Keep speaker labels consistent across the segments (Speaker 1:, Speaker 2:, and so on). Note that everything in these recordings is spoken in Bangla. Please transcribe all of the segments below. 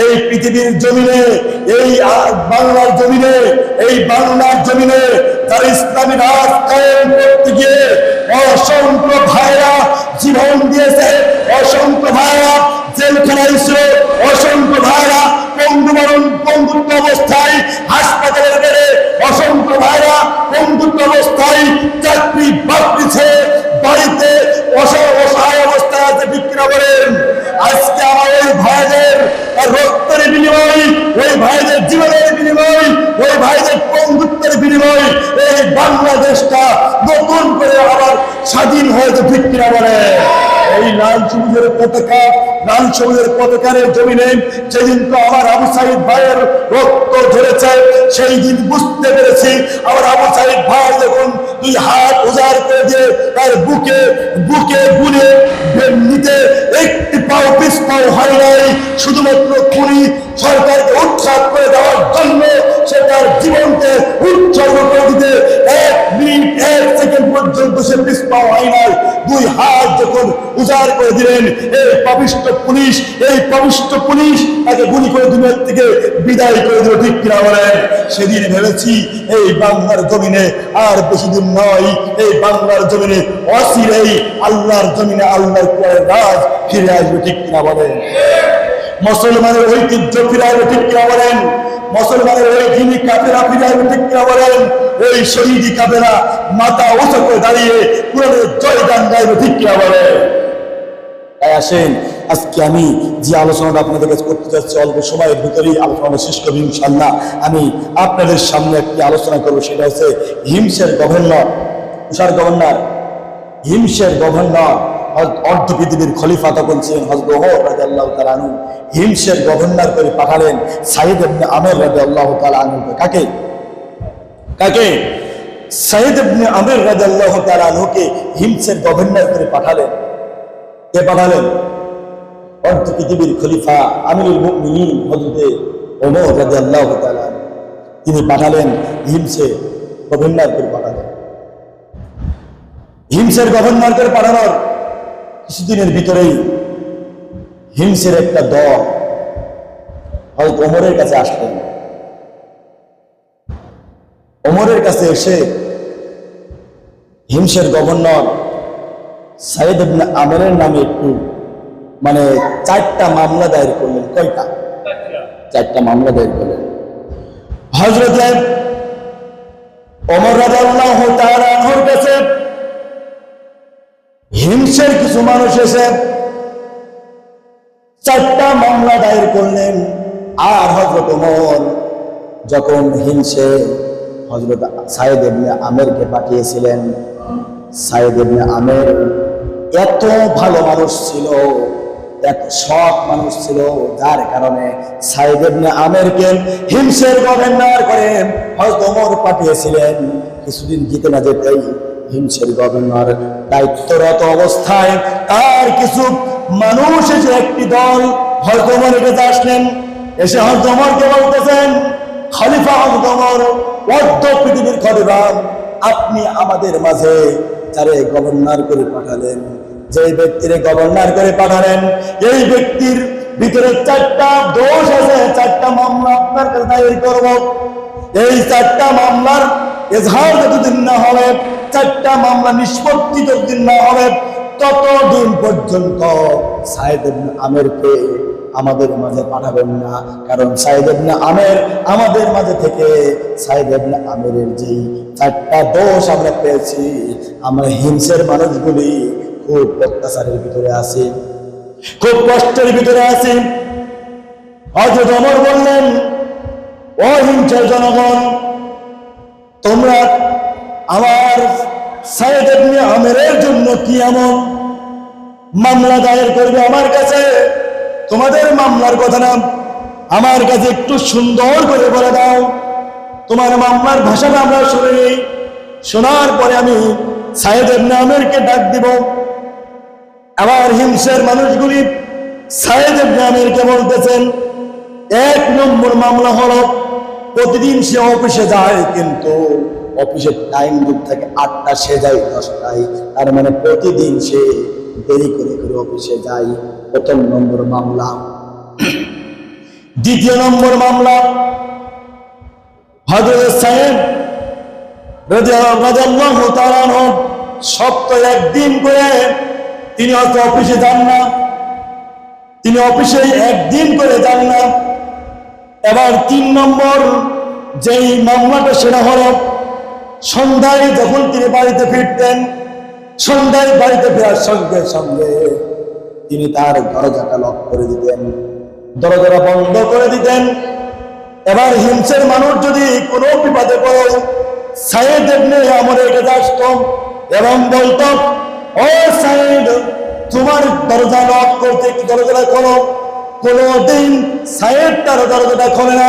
Speaker 1: এই পৃথিবীর জমিনে, এই বাংলার জমিনে, এই বাংলার জমিনে তার ইসলামী রাজ কায়েম করতে গিয়ে অসংখ্য ভাইরা জীবন দিয়েছে, অসংখ্য ভাইরা জেলখানায় ছিল, অসংখ্য ভাইরা পঙ্গুত্ব অবস্থায় হাসপাতালের বেড়ে, অসংখ্য ভাইরা পঙ্গুত্ব অবস্থায় চাকরি বাকরি ছেড়ে বাড়িতে অসহায় অবস্থায় আছে। বিক্রি করেন আজকে আমার ওই ভাইদের রক্তের বিনিময়, ওই ভাইদের জীবনের বিনিময়, ওই ভাইদের পঙ্গুত্বের বিনিময় এই বাংলাদেশটা নতুন করে আবার স্বাধীন হয়েছে। বিক্রি করে এই লাল সবুজের পতাকা, লাল সবুজের পতাকার জমিনে যেদিন তো আমার আবু সাইদ ভাইয়ের রক্ত ঝরেছে, সেই দিন বুঝতে পেরেছি আমার আবু সাইদ ভাই যখন দুই হাত উজাড় করে দিয়ে তার বুকে গুলে নিতে একটি পাও পিছ পাও হয় নাই, শুধুমাত্র খুনি সরকারকে উৎখাত করে দেওয়ার জন্য সে তার জীবনকে উৎসর্গ করে দিতে 1 মিনিট 1 সেকেন্ড পর্যন্ত সে পিছ পাও হয় নাই। দুই হাত যখন উজাড় করে দিলেন এই পাপিষ্ঠ পুলিশ তাকে গুলি করে দুনিয়ার থেকে বিদায় করে দিল। ঠিক কিনা বলেন? সেদিন ভেবেছি এই বাংলার জমিনে আর বেশি দিন নয়, এই বাংলার জমিনে অচিরেই আল্লাহর জমিনে আল্লাহর রাজ ফিরে আসবে। ঠিক কিনা বলেন? মুসলমানের ঐতিহ্য ফিরে আসবে। ঠিক কিনা বলেন? মুসলমানের ওই দিনী কাফেরা ফিরে আসবে। ঠিক কিনা বলেন? ওই শহীদি কাফেরা মাথা উঁচু করে দাঁড়িয়ে কোরআনের জয়গান গাইবে। ঠিক কিনা বলেন? তাই আসেন আজকে আমি যে আলোচনাটা আপনাদের কাছে করতে যাচ্ছি অল্প সময়ের ভিতরেই আলোচনা শেষ করব ইনশাআল্লাহ। আমি আপনাদের সামনে একটি আলোচনা করবো, সেটা হচ্ছে হিমসের গভর্নর, হিমসের গভর্নর অর্ধ পৃথিবীর খলিফা তখন ছিলেন হযরত ওমর রাদিয়াল্লাহু তাআলা আনহু। হিমসের গভর্নর করে পাঠালেন সাইদ ইবনে আমের রাদিয়াল্লাহু তাআলা আনহুকে। কাকে? সাইদ ইবনে আমের রাদিয়াল্লাহু তাআলা আনহুকে হিমসের গভর্নর করে পাঠালেন। কে পাঠালেন? অর্ধ পৃথিবীর খলিফা আমিরুল মুমিনিন হযরত ওমর রাদিয়াল্লাহু তাআলা তিনি পাঠালেন হিমসে গভর্নর করে পাঠালেন। হিমসের গভর্নর করে পাঠানোর কিছুদিনের ভিতরেই হিমসের একটা দল হযরত ওমরের কাছে আসলেন। ওমরের কাছে এসে হিমসের গভর্নর সাইদ ইবনে আমেরের নামে একটু 4টা মামলা দায়ের করলেন। কয়টা? 4টা মামলা দায়ের করলেন। হযরত ওমর রাদিয়াল্লাহু তাআলা আনহুর কাছে হিমসের কিছু মানুষ এসে 4টা মামলা দায়ের করলেন। আর হযরত ওমর যখন হিমসে হযরত সাইদ ইবনে আমেরকে পাঠিয়েছিলেন, সাইদ ইবনে আমের এত ভালো মানুষ ছিল, এত সৎ মানুষ ছিল, যার কারণে সাইদ ইবনে আমেরকে হিমসের গভর্নর করে হযরত ওমর পাঠিয়েছিলেন। কিছুদিন যেতে না যেতেই হিমসের গভর্নর দায়িত্বরত অবস্থায় তার কিছু মানুষ এসে একটি দল হযরত ওমরের কাছে আসলেন। এসে হযরত ওমরকে বলতেছেন, খলিফা হযরত ওমর, অর্ধ পৃথিবীর খলিফা, আপনি আমাদের মাঝে যারে গভর্নর করে পাঠালেন, যে ব্যক্তিরে গভর্নর করে পাঠালেন, এই ব্যক্তির ভিতরে 4টা দোষ আছে। 4টা মামলা আপনার কাছে দায়ের করব। এই 4টা মামলার এজাহার যতদিন না হবে, 4টা মামলা নিষ্পত্তি যতদিন না হবে, ততদিন পর্যন্ত সাইদ ইবনে আমেরকে আমাদের মাঝে পাঠাবেন না। কারণ সাইদ ইবনে আমের আমাদের মাঝে থেকে সাইদ ইবনে আমেরের যেই 4টা দোষ আমরা পেয়েছি, আমরা হিংসের মানুষগুলি খুব অত্যাচারের ভিতরে আছি, খুব কষ্টের ভিতরে আছি। হযরত ওমর বললেন, ও হিংসের জনগণ, তোমরা আমার সাইদ ইবনে আমেরের জন্য কি এমন মামলা দায়ের করবে আমার কাছে? তোমাদের মামলার কথা না আমার কাছে একটু সুন্দর করে বলে দাও। তোমার মামলার ভাষাটা আমরা শুনে নিই, শোনার পরে আমি সাইদ ইবনে আমেরকে ডাক দিব। আমার হিমসের মানুষগুলি সাইদ ইবনে আমেরকে বলতেছেন, 1 নম্বর মামলা হলো প্রতিদিন সে অফিসে যায়, কিন্তু অফিসের টাইম দিক থাকে 8টা, সে যায় 10টায়। তার মানে প্রতিদিন সে দেরি করে অফিসে যায়। প্রথম নম্বর মামলা। দ্বিতীয় নম্বর মামলা, হযরত সাইদ রাদিয়াল্লাহু তাআলা আনহু সপ্তাহে একদিন করে তিনি হয়তো অফিসে যান না, তিনি অফিসে একদিন করে যান না। এবার 3 নম্বর যেই মামলাটা সেটা হলো সন্ধ্যায় যখন তিনি বাড়িতে ফিরতেন, সন্ধ্যায় বাড়িতে ফেরার সঙ্গে সঙ্গে তিনি তার দরজাটা লক করে দিতেন, দরজাটা বন্ধ করে দিতেন। এবার হিমসের মানুষ যদি কোনো বিপদে পড়ে সাইদ ইবনে আমরের কাছে আসতো এবং বলতো, ও সাইদ, তোমার দরজা লক করতে একটু দরজাটা খোলো। কোনোদিন সাইদ তার দরজাটা খোলে না,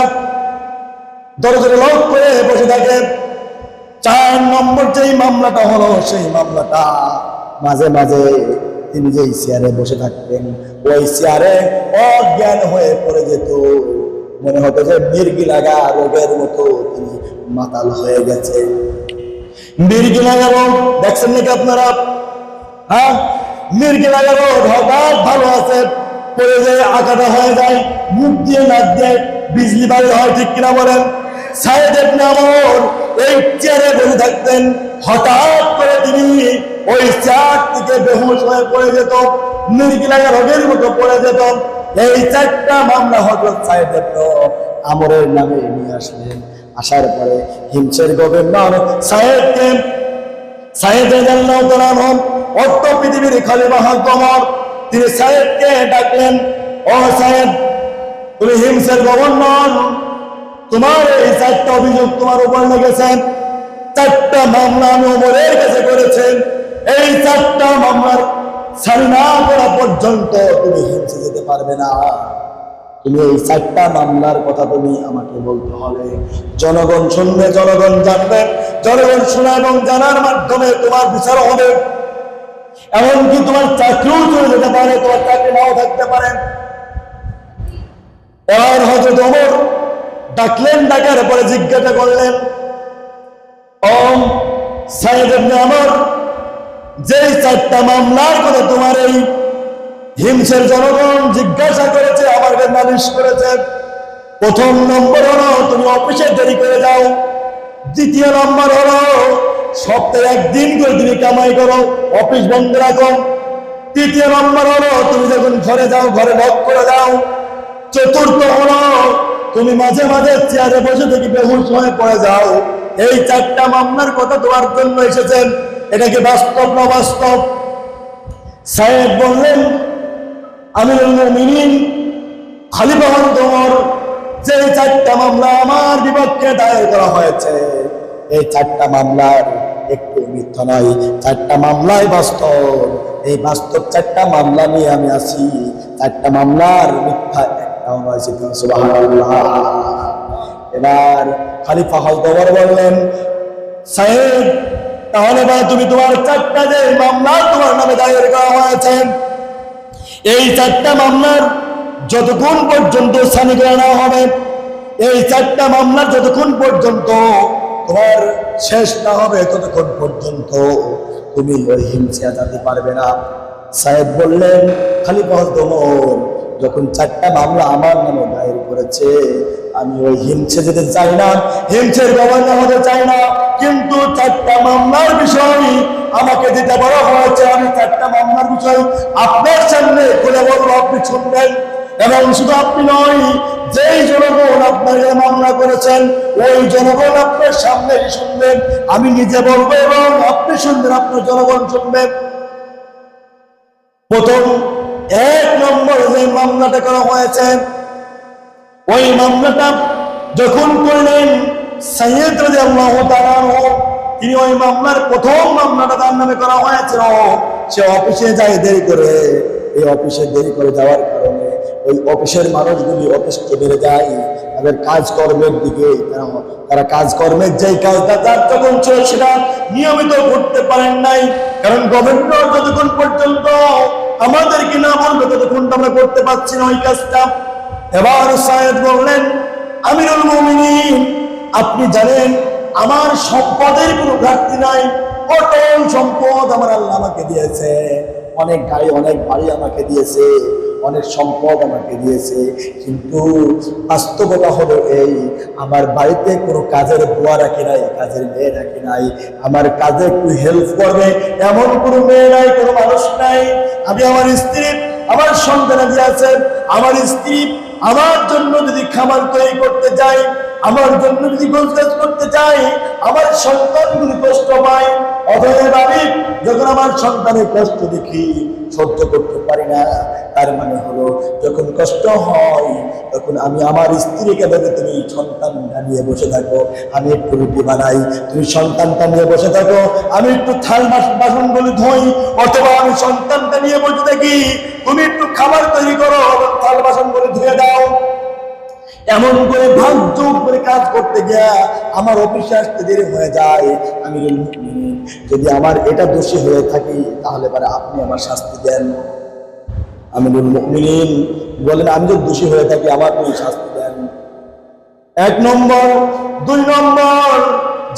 Speaker 1: দরজাটা লক করে বসে থাকে। 4 নম্বর যেই মামলাটা হলো সেই মামলাটা মাঝে মাঝে তিনি যেই চেয়ারে বসে থাকতেন ওই চেয়ারে অজ্ঞান হয়ে পড়ে যেত, মনে হতো যে মির্গি লাগা রোগের মতো তিনি মাতাল হয়ে গেছে। মির্গি লাগা রোগ দেখছেন নাকি আপনারা? হ্যাঁ, মির্গি লাগা রোগ হঠাৎ ভালো আছে, পড়ে যায় আকাটা হয়ে যায়, মুখ দিয়ে নাক দিয়ে বিজলি বাড়ি হয়, ঠিক কিনা বলেন? সাইদ ইবনে আমর এই চেয়ারে বসে থাকতেন, হঠাৎ করে তিনি ওই চেয়ার থেকে বেহুশ হয়ে পড়ে যেত, মির্গি লাগা রোগের মতো পড়ে যেত। এই 4টা মামলা হযরত সাইদ ইবনে আমরের নামে নিয়ে আসলেন। আসার পরে হিমসের গভর্নর সাইদ রাদিয়াল্লাহু তাআলা আনহু অর্থ পৃথিবীর খলিফা হযরত ওমর, তিনি সাইদকে ডাকলেন, ও সাইদ, তুমি হিমসের গভর্নর, তোমার এই 4টা অভিযোগ তোমার উপর লেগেছে, 4টা মামলা আমি ওমরের কাছে করেছেন, এই 4টা মামলার সারি না করা পর্যন্ত তুমি হিমসে যেতে পারবে না। তুমি এই 4টা মামলার কথা তুমি আমাকে বলতে হবে, জনগণ শুনবে, জনগণ জানবে, জনগণ শোনা এবং জানার মাধ্যমে তোমার বিচার হবে। এমনকি তোমার চাকরিও চলে যেতে পারে, তোমার চাকরি নাও থাকতে পারে। এবার হযরত ওমর ডাকলেন, ডাকার পরে জিজ্ঞাসা করলেন, ও সাইদ ইবনে আমর, যেই 4টা মামলার কথা তোমার এই হিমসের জনগণ জিজ্ঞাসা করেছে, আমার কাছে নালিশ করেছে, 1 নম্বর হলো তুমি অফিসে দেরি করে যাও, 2 নম্বর হলো সপ্তাহে একদিন করে তুমি কামাই করো, অফিস বন্ধ রাখো, 3 নম্বর হলো তুমি যখন ঘরে যাও ঘরে লক করে দাও, 4 হলো তুমি মাঝে মাঝে চেয়ারে বসে থেকে বেহুশ হয়ে পড়ে যাও। এই 4টা মামলার কথা তোমার জন্য এসেছেন, এটা কি বাস্তব না বাস্তব? সাইদ বললেন, আমিরুল মুমিনিন খলিফা হযরত ওমর, যে 4টা মামলা আমার বিপক্ষে দায়ের করা হয়েছে, এই 4টা মামলার একটু মিথ্যা নয়, 4টা মামলাই বাস্তব। এই বাস্তব 4টা মামলা নিয়ে আমি আছি, 4টা মামলার মিথ্যা একটাও নয়। সুবহানাল্লাহ। এবার খলিফা হযরত ওমর বললেন, সাইদ, তাহলে বা তুমি তোমার 4টা যে মামলা তোমার নামে দায়ের করা হয়েছে, এই 4টা মামলার যতক্ষণ পর্যন্ত সানি করে নেওয়া হবে, এই 4টা মামলার যতক্ষণ পর্যন্ত তোমার শেষ না হবে ততক্ষণ পর্যন্ত তুমি ওই হিমসে যেতে পারবে না। সাইদ বললেন, খলিফা হযরত ওমর যখন 4টা মামলা আমার নামে দায়ের করেছে, আমি ওই হিমসে যেতে চাই না, হিমসের গভর্নর হতে চাই না, কিন্তু 4টা মামলার বিষয় আমাকে দিতে বলা হয়েছে, আমি 4টা মামলার বিষয় আপনার সামনে খুলে বলবো, আপনি শুনবেন। এবং শুধু আপনি নয়, যেই জনগণ আপনার মামলা করেছেন ওই জনগণ আপনার সামনে শুনবেন, আমি নিজে বলবো এবং আপনি শুনবেন, আপনার জনগণ শুনবেন। প্রথম 1 নম্বর যে মামলাটা করা হয়েছে, ওই মামলাটা যখন করলেন সাইয়েদ রাদিয়াল্লাহু তাআলা আনহু, তিনি ওই মামলার প্রথম মামলাটা তার নামে করা হয়েছিল, সে অফিসে যায় দেরি করে। এই অফিসে দেরি করে যাওয়ার কারণে ওই অফিসের মানুষগুলি অফিসকে বেড়ে যায়, তাদের কাজকর্মের দিকে তারা কাজকর্মের যেই কাজটা তার তখন ছিল সেটা নিয়মিত করতে পারেন নাই, কারণ গভর্নর যতক্ষণ পর্যন্ত আমাদেরকে না বলবে ততক্ষণ আমরা করতে পারছি না ওই কাজটা। এবার সাইদ বললেন, আমিরুল মুমিনিন, আপনি জানেন আমার সম্পদের কোনো ঘাটতি নাই, অটল সম্পদ আমার আল্লাহ আমাকে দিয়েছে, অনেক গাড়ি অনেক বাড়ি আমাকে দিয়েছে, অনেক সম্পদ আমাকে দিয়েছে, কিন্তু বাস্তবতা হলো এই, আমার বাড়িতে কোনো কাজের বুয়া রাখি নাই, কাজের মেয়ে রাখি নাই, আমার কাজে একটু হেল্প করবে এমন কোনো মেয়ে নাই, কোনো মানুষ নাই। আমি আমার স্ত্রী, আমার সন্তানাদি আছে, আমার স্ত্রী আমার জন্য যদি খাবার তৈরি করতে চাই, আমার জন্য যদি গোছগাছ করতে চাই, আমার সন্তানগুলি কষ্ট পায়। অতএব আমি যখন আমার সন্তানের কষ্ট দেখি সহ্য করতে পারি না, তার মানে হলো যখন কষ্ট হয় তখন আমি আমার স্ত্রীকে বলে, তুমি সন্তানটা নিয়ে বসে থাকো, আমি একটু রুটি বানাই, তুমি সন্তানটা নিয়ে বসে থাকো, আমি একটু থাল বাসনগুলি ধোই, অথবা আমি সন্তানটা নিয়ে বসে থাকি, তুমি একটু খাবার তৈরি করো, থাল বাসনগুলি ধুয়ে দাও। এমন করে ভাগযোগ করে কাজ করতে গিয়া আমার অফিসে আসতে দেরি হয়ে যায়। আমি যদি আমার এটা দোষী হয়ে থাকি তাহলে পরে আপনি আমার শাস্তি দেন। আমিরুল মুমিনিন বলেন, আমি যদি দোষী হয়ে থাকি আমার তুমি শাস্তি দেন। 1 নম্বর। 2 নম্বর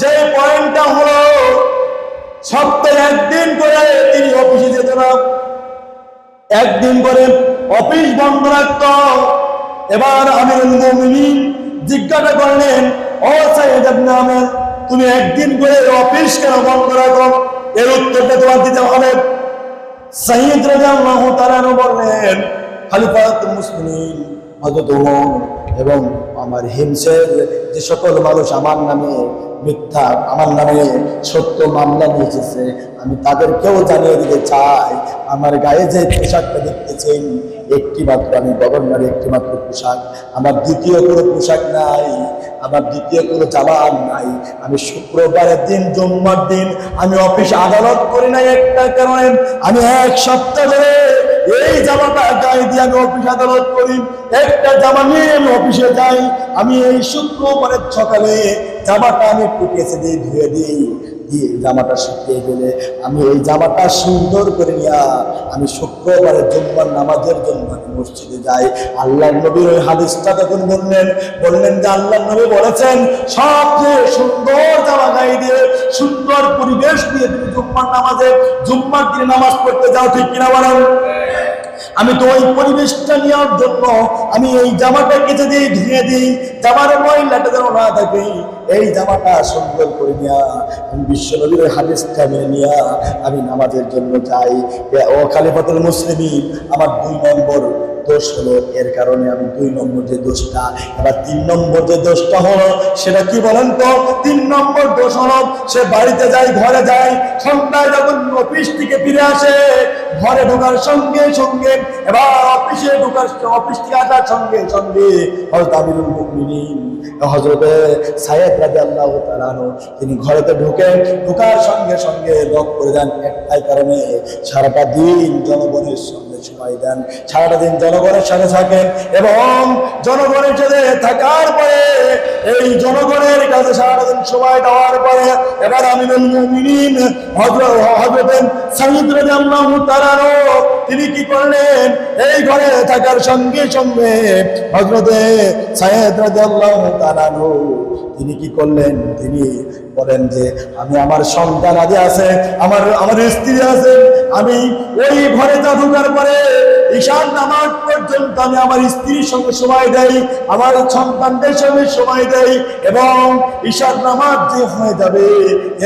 Speaker 1: যে পয়েন্টটা হলো, সপ্তাহে 1 দিন করে তিনি অফিসে যেত না, 1 দিন করে অফিস বন্ধ রাখত। এবার আমিরুল মুমিনিন জিজ্ঞাসা করলেন, ও সাইয়েদ ইবনে আমের, তুমি 1 দিন করে অফিস কেন বন্ধ রাখো? এর উত্তরটা তোমার দিতে হবে। সাইয়েদ রাদিয়াল্লাহু তাআলা বললেন, খলিফাতুল মুসলিমিন হযরত ওমর এবং আমার হিমসের যে সকল মানুষ আমার নামে মিথ্যা, আমার নামে সত্য মামলা নিয়ে এসেছে, আমি তাদেরকেও জানিয়ে দিতে চাই, আমার গায়ে যে পোশাকটা দেখতেছেন একটি মাত্র, আমি গভর্নর একটি মাত্র পোশাক, আমার দ্বিতীয় কোনো পোশাক নাই, আমার দ্বিতীয় কোনো জামা নাই। আমি শুক্রবারের দিন, জুম্মার দিন আমি অফিস আদালত করি না একটা কারণে, আমি 1 সপ্তাহ ধরে এই জামাটা গায়ে দিয়ে আমি অফিস আদালত করি, একটা জামা নিয়ে আমি অফিসে যাই। আমি এই শুক্রবারের সকালে জামাটা আমি একটু কেচে দিই, ধুয়ে দিই, দিয়ে জামাটা শুকিয়ে গেলে আমি এই জামাটা সুন্দর করে নিয়ে আমি শুক্রবারের জুম্মার নামাজের জন্য আমি মসজিদে যাই। আল্লাহর নবীর ওই হাদিসটা তখন বললেন যে আল্লাহর নবী বলেছেন, সবচেয়ে সুন্দর জামা গায়ে দিয়ে, সুন্দর পরিবেশ দিয়ে তুমি জুম্মার দিনে নামাজ পড়তে যাও, ঠিক কিনা বলেন? আমি তো ওই পরিবেশটা নেওয়ার জন্য আমি এই জামাটা কেচে দিই, ধুয়ে দিই, জামার ময়লাটা যেন না থাকে, এই জামাটা সুন্দর করে নিয়া আমি বিশ্বনবীর হাদিসটা মেনে নিয়া আমি নামাজের জন্য যাই। ও খলিফাতুল মুসলিমিন, আমার 2 নম্বর দোষ হলো, এর কারণে আমি 2 নম্বর যে দোষটা। এবার 3 নম্বর যে দোষটা হলো সেটা কি বলেন তো? 3 নম্বর দোষ হলো, সে বাড়িতে যায়, ঘরে যায়, সন্ধ্যায় যখন অফিস থেকে ফিরে আসে, ঘরে ঢোকার সঙ্গে সঙ্গে, এবার অফিস থেকে আসার সঙ্গে সঙ্গে হযরত আমিরুল মুমিনিন হযরত সাইয়েদ রাদিয়াল্লাহু তাআলা তিনি ঘরেতে ঢোকার সঙ্গে সঙ্গে লক করে দেন, একটাই কারণে সারাটা দিন জনগণের সঙ্গে সময় দেন, সারাটা দিন জনগণের সাথে থাকেন, এবং জনগণের সাথে থাকার পরে, এই জনগণের কাছে সারাটা দিন সময় দেওয়ার পরে, এবার আমিরুল মুমিনিন হযরত সাইয়েদ রাদিয়াল্লাহু তাআলা তিনি কি করলেন? এই ঘরে থাকার সঙ্গে সঙ্গে হযরত সাইয়েদ রাদিয়াল্লাহু তাআলা তিনি কি করলেন? তিনি বলেন যে আমি আমার সন্তান আদি আছে, আমার স্ত্রী আছে, আমি ওই ঘরে ঢোকার পরে ঈশার নামাজ পর্যন্ত আমি আমার স্ত্রীর সঙ্গে সময় দেই, আমার সন্তানদের সঙ্গে সময় দেই, এবং ঈশার নামাজ যে হয়ে যাবে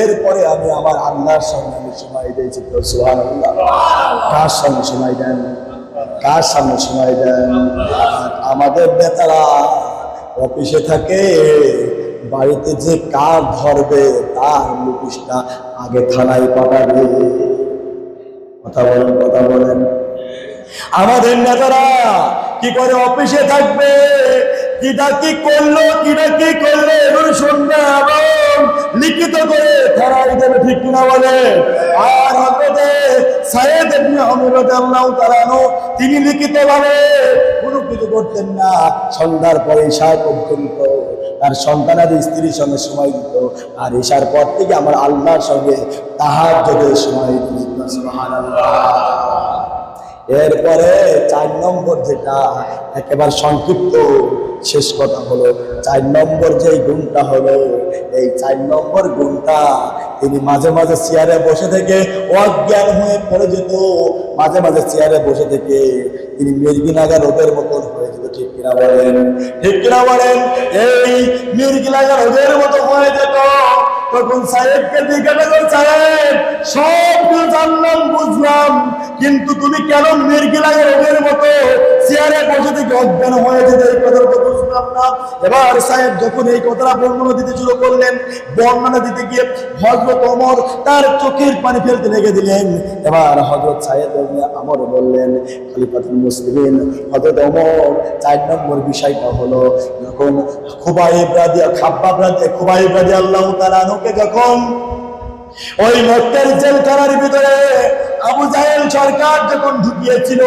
Speaker 1: এরপরে আমি আমার আল্লাহর সঙ্গে আমি সময় দেই। সুবহানাল্লাহ। কার সঙ্গে সময় দেন? কার সঙ্গে সময় দেন? আমাদের নেতারা অফিসে থাকে, বাড়িতে যে কার ধরবে তার নোটিশটা আগে থানায় পাঠাবে। কথা বলেন। আমাদের নেতারা কি করে অফিসে থাকবে, কিটা কি করলো এগুলো শুনবে এবং লিখিত করে থানায় দেবে, ঠিক কিনা বলে? আর হযরত সাইয়েদ ইবনে আমের রাদিয়াল্লাহু তাআলা তিনি লিখিতভাবে কোনো কিছু করতেন না, সন্ধ্যার পরে ঈশা পর্যন্ত তার সন্তানাদের স্ত্রীর সঙ্গে সময় দিত, আর ঈশার পর থেকে আমার আল্লাহর সঙ্গে তাহাজ্জুদের সময় দিত। সুবহানাল্লাহ। এরপরে 4 নম্বর যেটা একেবারে সংক্ষিপ্ত শেষ কথা হলো, 4 নম্বর যে গুণটা হলো, এই 4 নম্বর গুণটা তিনি মাঝে মাঝে চেয়ারে বসে থেকে অজ্ঞান হয়ে পড়ে যেত, মাঝে মাঝে চেয়ারে বসে থেকে তিনি মির্গিনাগা রোগের মতন হয়ে যেত। ঠিক কিনা বলেন? ঠিক কিনা বলেন? এই মির্গিনাগা রোগের মতো হয়ে যেত। তখন সাহেবকে জিজ্ঞাসা করে, সাহেব সব জানলাম বুঝলাম, কিন্তু তুমি কেন মির্গিনাগা রোগের মতো চেয়ারে বসে থেকে অজ্ঞান হয়ে যেতে, এই কথা তো বুঝলাম না। এবার সাহেব যখন এই কথাটা বর্ণনা দিতে শুরু করলেন, বর্ণনা দিতে গিয়ে হযরত ওমর তার চোখের পানি ফেলতে লেগে দিলেন। এবার হযরত সাইয়েদ ইবনে আমর বললেন, খলিফাতুল মুসলিমিন হযরত ওমর 4 নম্বর বিষয়টা হলো, যখন খুবাইব রাদিয়াল্লাহু তাআলা আনহুকে যখন ওই মক্কার জেলখানার ভিতরে আবু জাহেল সরকার যখন ঢুকিয়েছিল,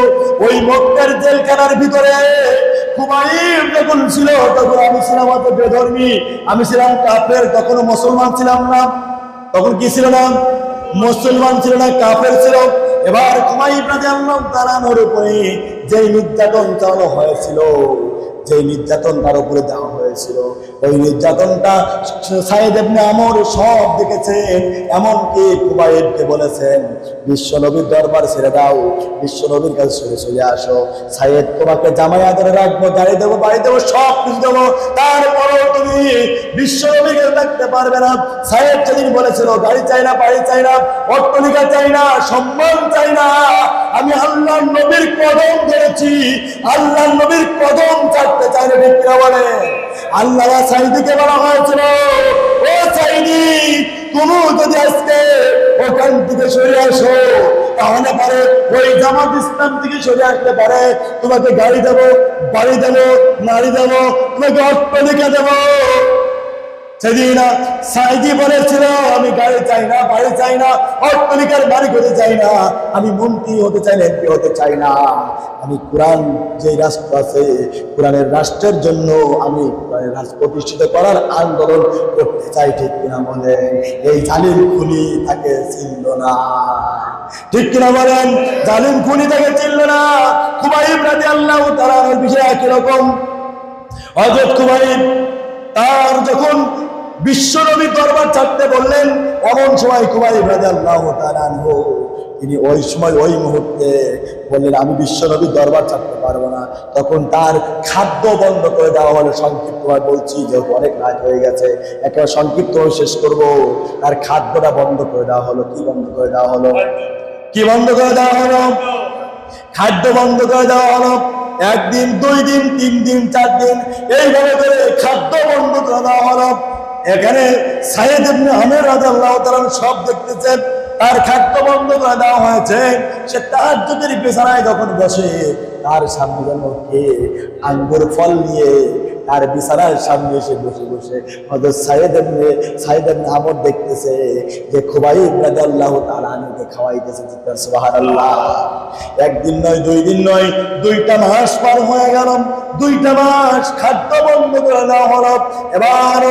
Speaker 1: ওই মক্কার জেলখানার ভিতরে খুবাইব যখন ছিল, তখন আমি ছিলাম অত বেধর্মী, আমি ছিলাম কাফের, তখন মুসলমান ছিলাম না। তখন কি ছিল না? মুসলমান ছিল না, কাফের ছিল। এবার খুবাইব রাদিয়াল্লাহু তাআলা আনহুর উপরে যে নির্যাতন চালানো হয়েছিল, যে নির্যাতন তার উপরে দেওয়া হয়েছিল, ওই নির্যাতনটা সাইয়েদ ইবনে আমর সব দেখেছেন। এমনকি খুবাইবকে বলেছেন, বিশ্বনবীর দরবার ছেড়ে দাও, বিশ্বনবীর কাছে চলে আসো, সাইয়েদ তোমাকে জামাই আদরে রাখবো, গাড়ি দেবো, বাড়ি দেবো, সব কিছু দেবো, তারপরেও তুমি বিশ্বনবীকে রাখতে পারবে না। সাইয়েদ যেদিন বলেছিল, গাড়ি চাই না, বাড়ি চাই না, অট্টালিকা চাই না, সম্মান চাই না, আমি আল্লাহর নবীর কদম ধরেছি, আল্লাহর নবীর কদম ছাড়তে চাই না। ঠিক কিনা বলে? আল্লাহ সাইদিকে বলা হয়েছিল, ও সাইদি তুমি যদি আজকে ওখান থেকে সরে আসো, তাহলে পারে ওই জামাত ইসলাম থেকে সরে আসতে পারে, তোমাকে গাড়ি দেবো, বাড়ি দেবো, নারী দেবো, তোমাকে অট্টালিকা দেবো। সেদিন সাইদি বলেছিল, আমি গাড়ি চাই না, বাড়ি চাই না, অট্টালিকার বাড়ি হতে চাই না, আমি মন্ত্রী হতে চাই না, এমপি হতে চাই না, আমি কোরআন যে রাষ্ট্র আছে, কোরআনের রাষ্ট্রের জন্য আমি কোরআনের রাষ্ট্র প্রতিষ্ঠিত করার আন্দোলন করতে চাই। ঠিক কিনা বলেন? এই জালিম খুনি তাকে চিনল না। ঠিক কিনা বলেন? জালিম খুনি তাকে চিনল না। খুবাইব রাদিয়াল্লাহু তাআলার বিষয় একই রকম। হযরত খুবাইব তার যখন বিশ্বনবী দরবার ছাড়তে বললেন, এমন সময় খুবাইব রাদিয়াল্লাহু তাআলা আনহু তিনি ওই সময় ওই মুহূর্তে বললেন, আমি বিশ্বনবী দরবার ছাড়তে পারবো না। তখন তার খাদ্য বন্ধ করে দেওয়া হলো। সংক্ষিপ্তভাবে বলছি, যেহেতু অনেক রাত হয়ে গেছে, একেবারে সংক্ষিপ্তভাবে শেষ করব। তার খাদ্যটা বন্ধ করে দেওয়া হলো। কি বন্ধ করে দেওয়া হলো? কি বন্ধ করে দেওয়া হলো? খাদ্য বন্ধ করে দেওয়া হলো। 1 দিন, 2 দিন, 3 দিন, 4 দিন এইভাবে করে খাদ্য বন্ধ করে দেওয়া হলো। এখানে সাইয়েদ ইবনে আমর রাদিয়াল্লাহু তাআলা সব দেখতেছেন, তার খাদ্য বন্ধ করে দেওয়া হয়েছে। সে তাহাজ্জুদের বিছানায় যখন বসে, তার সামনে যেন কে আঙ্গুর ফল নিয়ে তার বিছানার সামনে এসে বসে বসে হযরত সাইয়েদ ইবনে আমর দেখতেছে যে খুবাইব রাদিয়াল্লাহু তাআলা আনহুকে খাওয়াইতেছে। সুবহানাল্লাহ। 1 দিন নয়, 2 দিন নয়, 2টা মাস পার হয়ে গেল। 2টা মাস খাদ্য বন্ধ করে দেওয়া হলো। এবার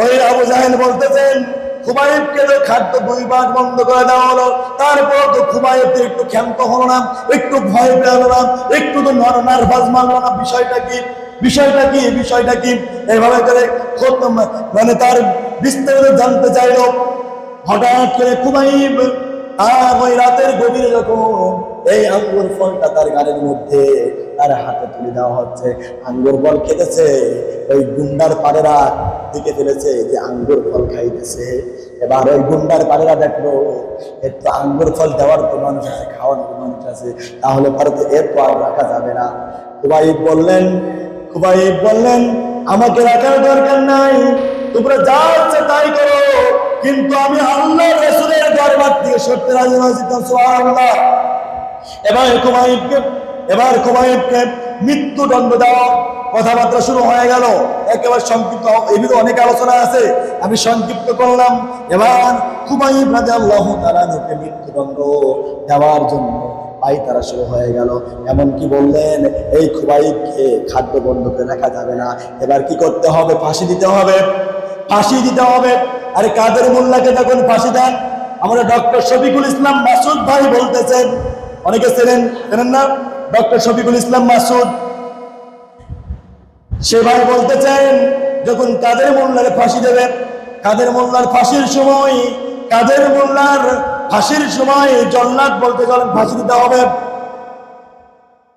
Speaker 1: ওই আবু জাহেল বলতেছেন, খুবাইবকে তো খাদ্য 2 বার বন্ধ করে দেওয়া হলো, তারপর তো খুবাইব একটু ক্ষান্ত হলো না, একটু ভয় পেল না, একটু তো নার্ভাস মানলো না। বিষয়টা কি? বিষয়টা কি? বিষয়টা কি? এইভাবে করে মানে তার বিস্তারিত জানতে চাইলো। হঠাৎ করে খুবাইব আর ওই রাতের গভীরে যখন এই আঙ্গুর ফলটা তার গালের মধ্যে তার হাতে তুলে দেওয়া হচ্ছে, আঙ্গুর ফল খেতেছে, ওই গুন্ডার পাড়েরা দিকে ফেলেছে যে আঙ্গুর ফল খাইতেছে। এবার ওই গুন্ডার পাড়েরা দেখলো, এর তো আঙ্গুর ফল দেওয়ার তো মানুষ আছে, খাওয়ানোর তো মানুষ আছে, তাহলে ভারতে এর তো আর রাখা যাবে না। খুবাইব বললেন, আমাকে রাখার দরকার নাই, তোমরা যা ইচ্ছা তাই করো, কিন্তু আমি আল্লাহর রাসূলের দরবার থেকে সরতে রাজি নই। সুবহানাল্লাহ। এবার খুবাইবকে মৃত্যুদণ্ড দেওয়া কথাবার্তা শুরু হয়ে গেল। একেবারে সংক্ষিপ্ত, এর ভিতরে অনেক আলোচনা আছে, আমি সংক্ষিপ্ত করলাম। এবার খুবাইব রাদিয়াল্লাহু তাআলা আনহুকে মৃত্যুদণ্ড দেওয়ার জন্য পায়তারা শুরু হয়ে গেল। এমনকি বললেন, এই খুবাইবকে খাদ্য বন্ধ করে রাখা যাবে না, এবার কি করতে হবে? ফাঁসি দিতে হবে, ফাঁসি দিতে হবে। আরে কাদের মোল্লাকে যখন ফাঁসি দেন, আমরা ডক্টর শফিকুল ইসলাম মাসুদ ভাই বলতেছেন, অনেকে চেনেন না, ডক্টর শফিকুল ইসলাম মাসুদ। সে ভাই বলতেছেন, যখন কাদের মোল্লার ফাঁসি দেবেন, কাদের মোল্লার ফাঁসির সময়, কাদের মোল্লার ফাঁসির সময় জল্লাদ বলতে চলেন ফাঁসি দিতে হবে।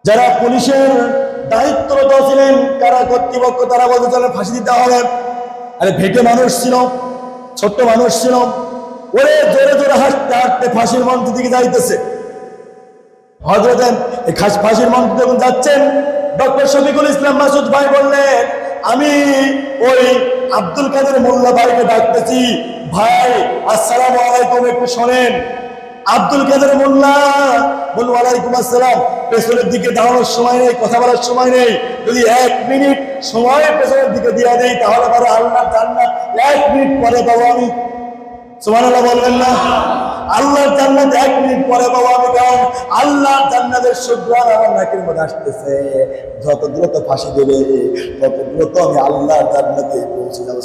Speaker 1: যারা পুলিশের দায়িত্বরত ছিলেন, কারা কর্তৃপক্ষ, তারা বলতে চলেন ফাঁসি দিতে হবে। আরে ভেটে মানুষ ছিল, ছোট্ট মানুষ ছিল, ওরে জোরে জোরে হাঁটতে হাঁটতে ফাঁসির মঞ্চ দিকে যাইতেছে। হযরত ফাঁসির মঞ্চ যখন যাচ্ছেন, ডক্টর শফিকুল ইসলাম মাসুদ ভাই বললেন, আমি ওই আব্দুল কাদের মোল্লা ভাইকে ডাকতেছি, ভাই আসসালামু আলাইকুম, একটু শোনেন। আব্দুল কাদের মোল্লা বলল, ওয়ালাইকুম আসসালাম। পেছনের দিকে দাঁড়ানোর সময় নেই, কথা বলার সময় নেই, যদি 1 মিনিট সময় পেছনের দিকে দিয়ে দেই তাহলে পারো আল্লাহর জান্নাত 1 মিনিট পরে পাবো আমি। সুবহানাল্লাহ বলবেন না? আল্লাহর জান্নাত 1 মিনিট পরে পাবো আমি, কারণ আল্লাহর জান্নাতের সুগ্রাণ আমার নাকের মধ্যে আসতেছে। যত দ্রুত ফাঁসি দেবে তত দ্রুত আমি আল্লাহর জান্নাতে পৌঁছে যাবো।